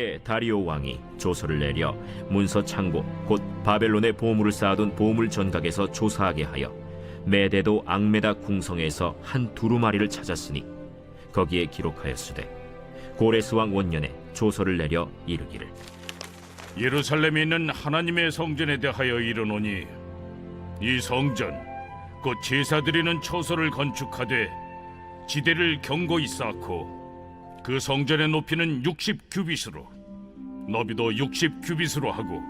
때에 다리오 왕이 조서를 내려 문서 창고 곧 바벨론에 보물을 쌓아둔 보물 전각에서 조사하게 하여 메데도 앙메다 궁성에서 한 두루마리를 찾았으니 거기에 기록하였으되 고레스 왕 원년에 조서를 내려 이르기를 예루살렘에 있는 하나님의 성전에 대하여 이르노니 이 성전 곧 제사드리는 처소를 건축하되 지대를 견고히 쌓고 그 성전의 높이는 60규빗으로 너비도 60규빗으로 하고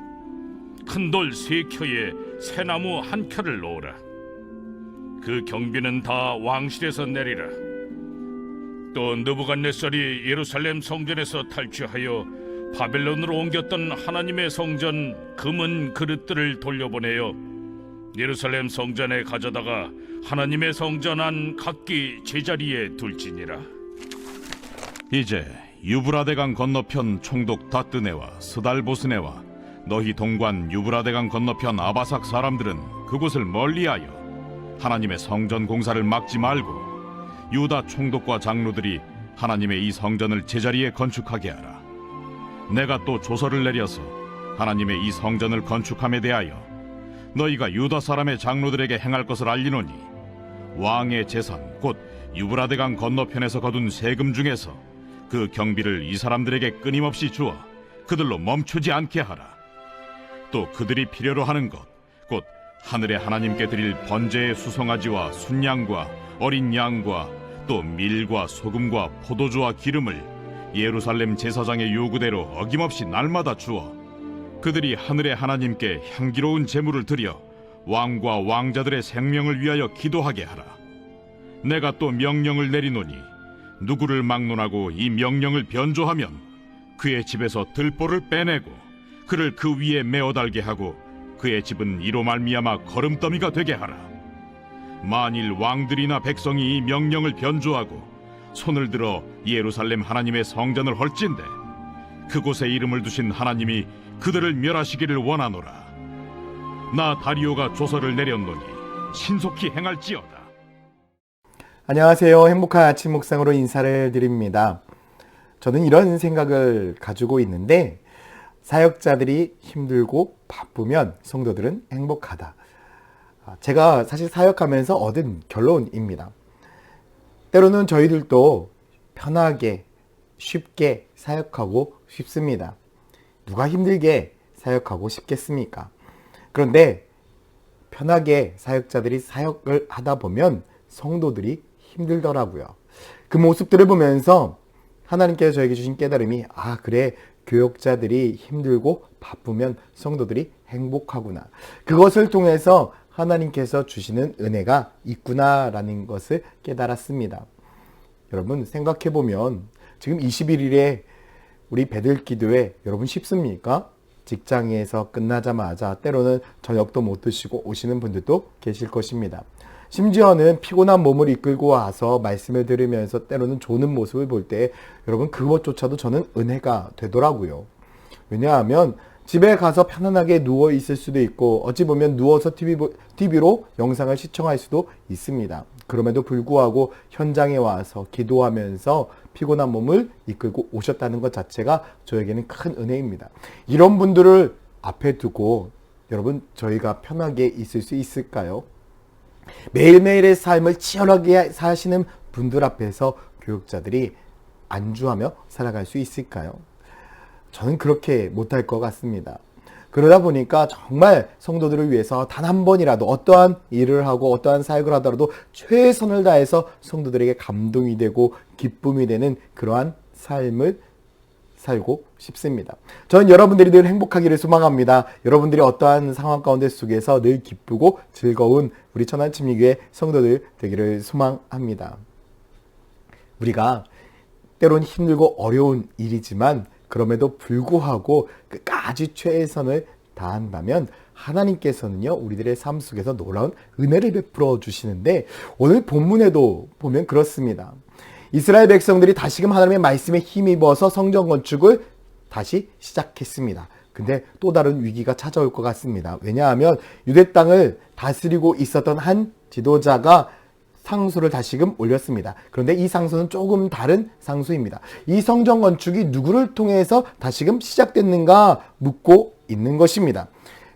큰 돌 3켜에 새나무 1켜를 놓으라. 그 경비는 다 왕실에서 내리라. 또 느부갓네살이 예루살렘 성전에서 탈취하여 바벨론으로 옮겼던 하나님의 성전 금은 그릇들을 돌려보내어 예루살렘 성전에 가져다가 하나님의 성전 안 각기 제자리에 둘지니라. 이제 유브라데강 건너편 총독 다뜨네와 스달보스네와 너희 동관 유브라데강 건너편 아바삭 사람들은 그곳을 멀리하여 하나님의 성전 공사를 막지 말고 유다 총독과 장로들이 하나님의 이 성전을 제자리에 건축하게 하라. 내가 또 조서를 내려서 하나님의 이 성전을 건축함에 대하여 너희가 유다 사람의 장로들에게 행할 것을 알리노니 왕의 재산 곧 유브라데강 건너편에서 거둔 세금 중에서 그 경비를 이 사람들에게 끊임없이 주어 그들로 멈추지 않게 하라. 또 그들이 필요로 하는 것 곧 하늘의 하나님께 드릴 번제의 수송아지와 순양과 어린 양과 또 밀과 소금과 포도주와 기름을 예루살렘 제사장의 요구대로 어김없이 날마다 주어 그들이 하늘의 하나님께 향기로운 제물을 드려 왕과 왕자들의 생명을 위하여 기도하게 하라. 내가 또 명령을 내리노니 누구를 막론하고 이 명령을 변조하면 그의 집에서 들보를 빼내고 그를 그 위에 메어 달게 하고 그의 집은 이로 말미암아 거름더미가 되게 하라. 만일 왕들이나 백성이 이 명령을 변조하고 손을 들어 예루살렘 하나님의 성전을 헐진대 그곳에 이름을 두신 하나님이 그들을 멸하시기를 원하노라. 나 다리오가 조서를 내렸노니 신속히 행할지어다. 안녕하세요. 행복한 아침 묵상으로 인사를 드립니다. 저는 이런 생각을 가지고 있는데 사역자들이 힘들고 바쁘면 성도들은 행복하다. 제가 사실 사역하면서 얻은 결론입니다. 때로는 저희들도 편하게 쉽게 사역하고 싶습니다. 누가 힘들게 사역하고 싶겠습니까? 그런데 편하게 사역자들이 사역을 하다 보면 성도들이 힘들더라고요. 그 모습들을 보면서 하나님께서 저에게 주신 깨달음이 그래, 교역자들이 힘들고 바쁘면 성도들이 행복하구나. 그것을 통해서 하나님께서 주시는 은혜가 있구나라는 것을 깨달았습니다. 여러분 생각해보면 지금 21일에 우리 베들기도회 여러분 쉽습니까? 직장에서 끝나자마자 때로는 저녁도 못 드시고 오시는 분들도 계실 것입니다. 심지어는 피곤한 몸을 이끌고 와서 말씀을 들으면서 때로는 조는 모습을 볼 때 여러분 그것조차도 저는 은혜가 되더라고요. 왜냐하면 집에 가서 편안하게 누워 있을 수도 있고 어찌 보면 누워서 TV로 영상을 시청할 수도 있습니다. 그럼에도 불구하고 현장에 와서 기도하면서 피곤한 몸을 이끌고 오셨다는 것 자체가 저에게는 큰 은혜입니다. 이런 분들을 앞에 두고 여러분 저희가 편하게 있을 수 있을까요? 매일매일의 삶을 치열하게 사시는 분들 앞에서 교육자들이 안주하며 살아갈 수 있을까요? 저는 그렇게 못할 것 같습니다. 그러다 보니까 정말 성도들을 위해서 단 한 번이라도 어떠한 일을 하고 어떠한 사역을 하더라도 최선을 다해서 성도들에게 감동이 되고 기쁨이 되는 그러한 삶을 살고 싶습니다. 저는 여러분들이 늘 행복하기를 소망합니다. 여러분들이 어떠한 상황 가운데 속에서 늘 기쁘고 즐거운 우리 천안침례교회 성도들 되기를 소망합니다. 우리가 때론 힘들고 어려운 일이지만 그럼에도 불구하고 끝까지 최선을 다한다면 하나님께서는요 우리들의 삶 속에서 놀라운 은혜를 베풀어 주시는데 오늘 본문에도 보면 그렇습니다. 이스라엘 백성들이 다시금 하나님의 말씀에 힘입어서 성전 건축을 다시 시작했습니다. 근데 또 다른 위기가 찾아올 것 같습니다. 왜냐하면 유대 땅을 다스리고 있었던 한 지도자가 상소를 다시금 올렸습니다. 그런데 이 상소는 조금 다른 상소입니다. 이 성전 건축이 누구를 통해서 다시금 시작됐는가 묻고 있는 것입니다.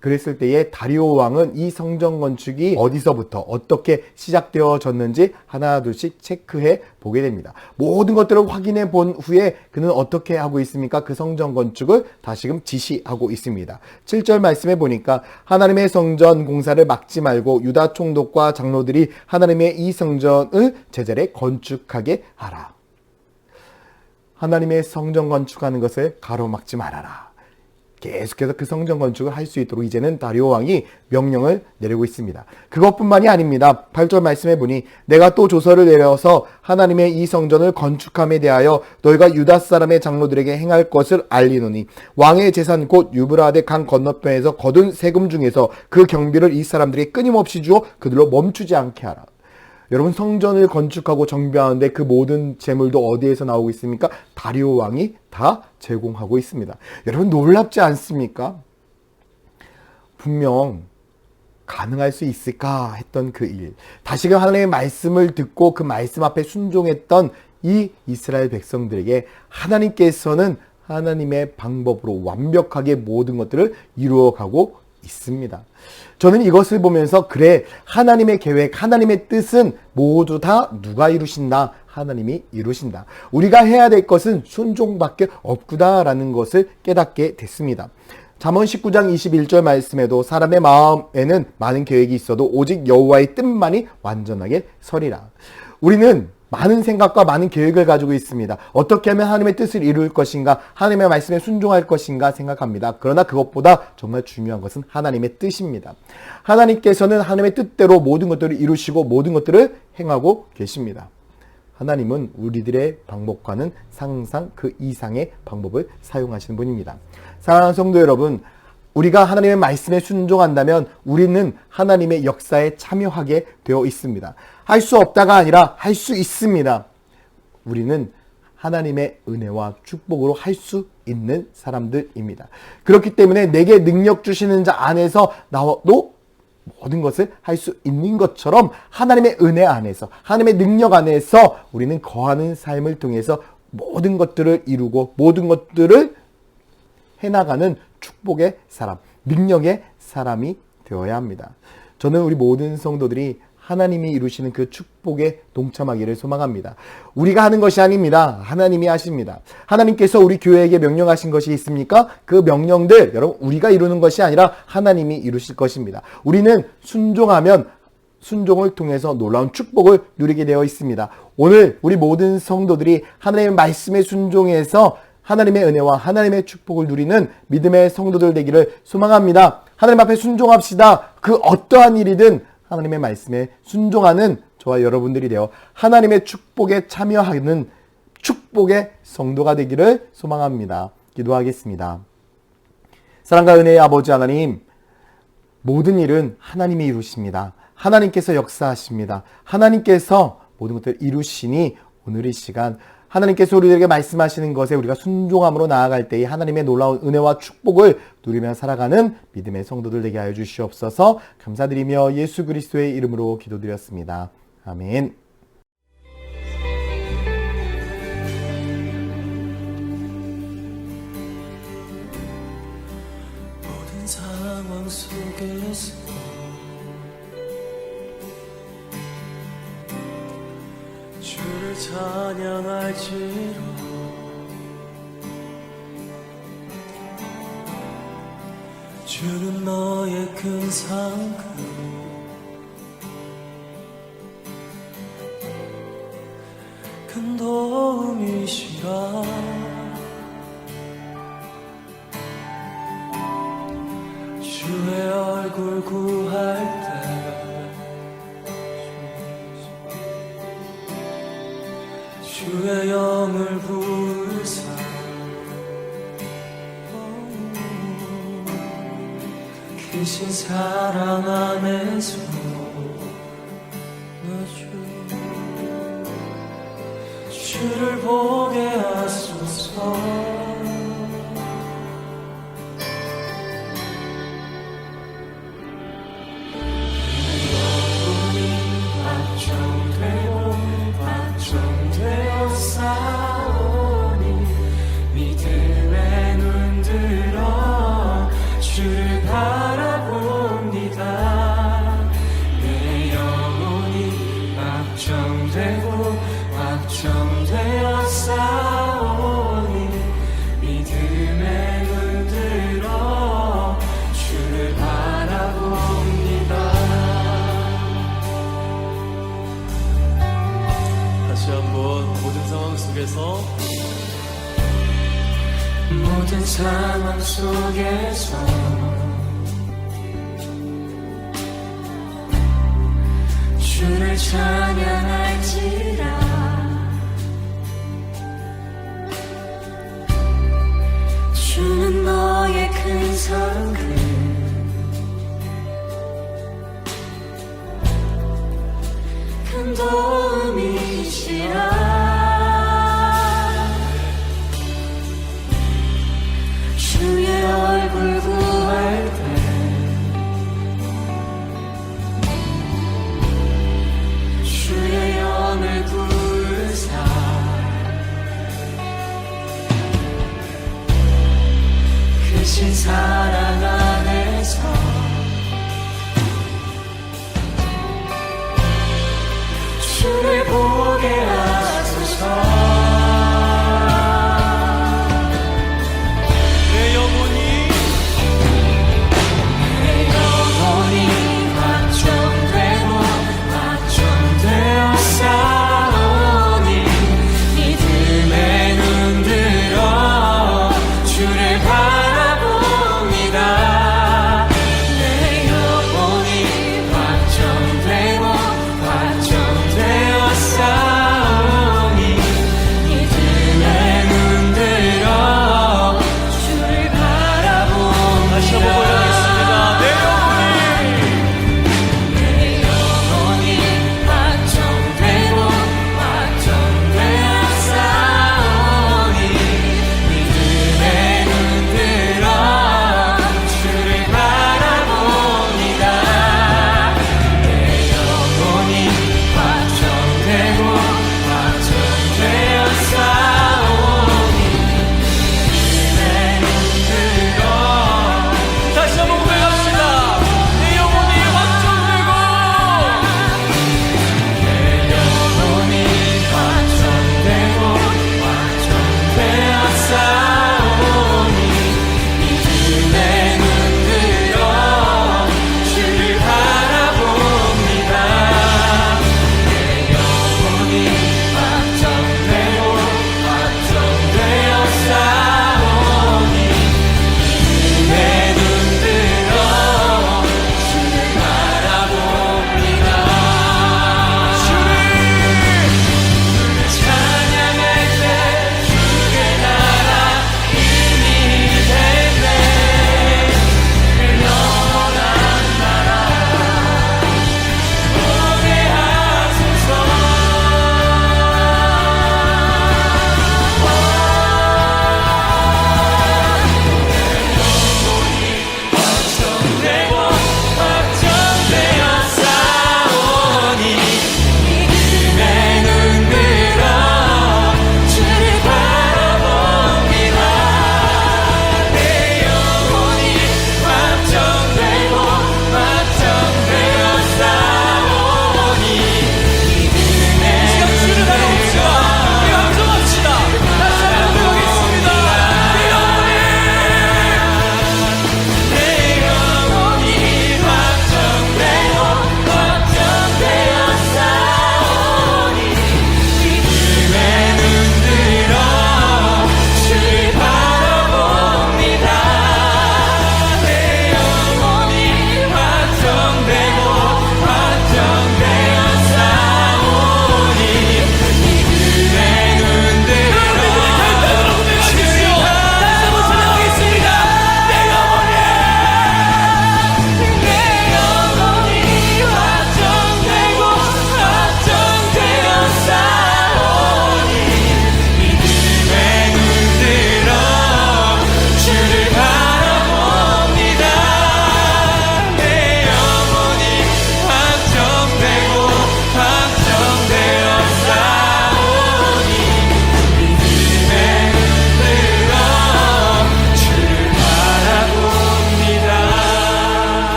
그랬을 때에 다리오 왕은 이 성전 건축이 어디서부터 어떻게 시작되어졌는지 하나 둘씩 체크해 보게 됩니다. 모든 것들을 확인해 본 후에 그는 어떻게 하고 있습니까? 그 성전 건축을 다시금 지시하고 있습니다. 7절 말씀해 보니까 하나님의 성전 공사를 막지 말고 유다 총독과 장로들이 하나님의 이 성전을 제자리에 건축하게 하라. 하나님의 성전 건축하는 것을 가로막지 말아라. 계속해서 그 성전 건축을 할 수 있도록 이제는 다리오 왕이 명령을 내리고 있습니다. 그것뿐만이 아닙니다. 8절 말씀해 보니 내가 또 조서를 내려서 하나님의 이 성전을 건축함에 대하여 너희가 유다 사람의 장로들에게 행할 것을 알리노니 왕의 재산 곧 유브라데 강 건너편에서 거둔 세금 중에서 그 경비를 이 사람들이 끊임없이 주어 그들로 멈추지 않게 하라. 여러분, 성전을 건축하고 정비하는데 그 모든 재물도 어디에서 나오고 있습니까? 다리오 왕이 다 제공하고 있습니다. 여러분, 놀랍지 않습니까? 분명 가능할 수 있을까 했던 그 일, 다시금 하나님의 말씀을 듣고 그 말씀 앞에 순종했던 이 이스라엘 백성들에게 하나님께서는 하나님의 방법으로 완벽하게 모든 것들을 이루어가고 있습니다. 저는 이것을 보면서 그래, 하나님의 계획, 하나님의 뜻은 모두 다 누가 이루신다? 하나님이 이루신다. 우리가 해야 될 것은 순종밖에 없구나라는 것을 깨닫게 됐습니다. 잠언 19장 21절 말씀에도 사람의 마음에는 많은 계획이 있어도 오직 여호와의 뜻만이 완전하게 서리라. 우리는 많은 생각과 많은 계획을 가지고 있습니다. 어떻게 하면 하나님의 뜻을 이룰 것인가, 하나님의 말씀에 순종할 것인가 생각합니다. 그러나 그것보다 정말 중요한 것은 하나님의 뜻입니다. 하나님께서는 하나님의 뜻대로 모든 것들을 이루시고 모든 것들을 행하고 계십니다. 하나님은 우리들의 방법과는 상상 그 이상의 방법을 사용하시는 분입니다. 사랑하는 성도 여러분, 우리가 하나님의 말씀에 순종한다면 우리는 하나님의 역사에 참여하게 되어 있습니다. 할 수 없다가 아니라 할 수 있습니다. 우리는 하나님의 은혜와 축복으로 할 수 있는 사람들입니다. 그렇기 때문에 내게 능력 주시는 자 안에서 나도 모든 것을 할 수 있는 것처럼 하나님의 은혜 안에서, 하나님의 능력 안에서 우리는 거하는 삶을 통해서 모든 것들을 이루고 모든 것들을 해나가는 축복의 사람, 능력의 사람이 되어야 합니다. 저는 우리 모든 성도들이 하나님이 이루시는 그 축복에 동참하기를 소망합니다. 우리가 하는 것이 아닙니다. 하나님이 하십니다. 하나님께서 우리 교회에게 명령하신 것이 있습니까? 그 명령들, 여러분, 우리가 이루는 것이 아니라 하나님이 이루실 것입니다. 우리는 순종하면 순종을 통해서 놀라운 축복을 누리게 되어 있습니다. 오늘 우리 모든 성도들이 하나님의 말씀에 순종해서 하나님의 은혜와 하나님의 축복을 누리는 믿음의 성도들 되기를 소망합니다. 하나님 앞에 순종합시다. 그 어떠한 일이든 하나님의 말씀에 순종하는 저와 여러분들이 되어 하나님의 축복에 참여하는 축복의 성도가 되기를 소망합니다. 기도하겠습니다. 사랑과 은혜의 아버지 하나님, 모든 일은 하나님이 이루십니다. 하나님께서 역사하십니다. 하나님께서 모든 것들을 이루시니 오늘 이 시간 하나님께서 우리에게 말씀하시는 것에 우리가 순종함으로 나아갈 때에 하나님의 놀라운 은혜와 축복을 누리며 살아가는 믿음의 성도들 되게 하여 주시옵소서. 감사드리며 예수 그리스도의 이름으로 기도드렸습니다. 아멘. 모든 상황 속에서 주를 찬양할지로 주는 너의 큰 상급 큰 도움이시라 주의 얼굴 구할 때 주의 영을 부르사 크신 사랑 안에서 주를 보게 하소서. 영혼이 확정돼 믿음에 물들어 주를 바라봅니다. 다시 한번 모든 상황 속에서 모든 상황 속에서 주를 찬양할지라. 주는 너의 큰 사랑을 큰 도움이시라. 주의 얼굴 구할 때 주의 영을 부르사 크신 사랑 안에서 주를 보게 하소서. 내 영혼이 확정되고 확정되어 싸우니 믿음에 눈들어 주를 바라봅니다. 내 영혼이 확정되고 확정되어 싸우니 믿음에 눈들어 주를 바라봅니다. 다시 한번 고백하겠습니다. 내 영혼이 확정되고 확정되어 싸우니 믿음에 눈들어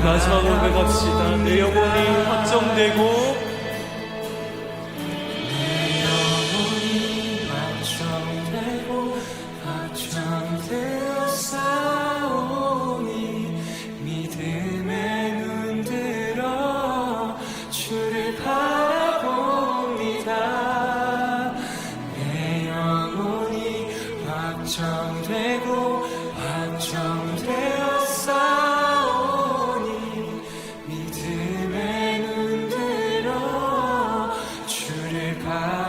마지막으로 고백합시다. 내 영혼이 확정되고 확정되어 싸우니 믿음에 눈들어 주를 바라봅니다. 내 영혼이 확정되고 확정되어 싸우니 믿음에 눈들어 주를 바라봅니다.